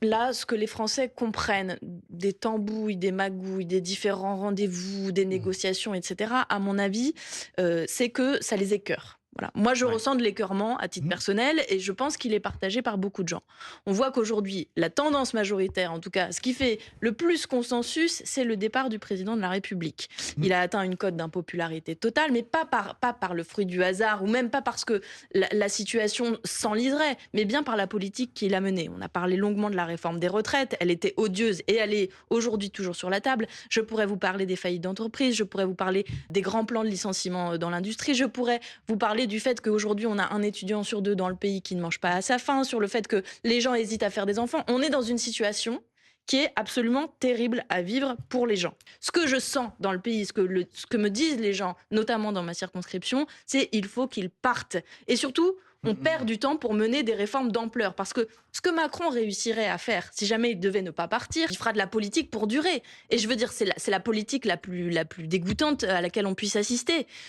Là, ce que les Français comprennent des tambouilles, des magouilles, des différents rendez-vous, des Mmh. négociations, et cetera, à mon avis, c'est que ça les écœure. Voilà. Moi, je Ouais. ressens de l'écœurement à titre Mmh. personnel et je pense qu'il est partagé par beaucoup de gens. On voit qu'aujourd'hui, la tendance majoritaire, en tout cas, ce qui fait le plus consensus, c'est le départ du président de la République. Mmh. Il a atteint une cote d'impopularité totale, mais pas par le fruit du hasard ou même pas parce que la situation s'enliserait, mais bien par la politique qu'il a menée. On a parlé longuement de la réforme des retraites, elle était odieuse et elle est aujourd'hui toujours sur la table. Je pourrais vous parler des faillites d'entreprises, je pourrais vous parler des grands plans de licenciement dans l'industrie, je pourrais vous parler du fait qu'aujourd'hui on a un étudiant sur deux dans le pays qui ne mange pas à sa faim, sur le fait que les gens hésitent à faire des enfants. On est dans une situation qui est absolument terrible à vivre pour les gens. Ce que je sens dans le pays, ce que me disent les gens, notamment dans ma circonscription, c'est il faut qu'ils partent. Et surtout, Mmh on mh perd mh. du temps pour mener des réformes d'ampleur. Parce que ce que Macron réussirait à faire, si jamais il devait ne pas partir, il fera de la politique pour durer. Et je veux dire, c'est la politique la plus dégoûtante à laquelle on puisse assister.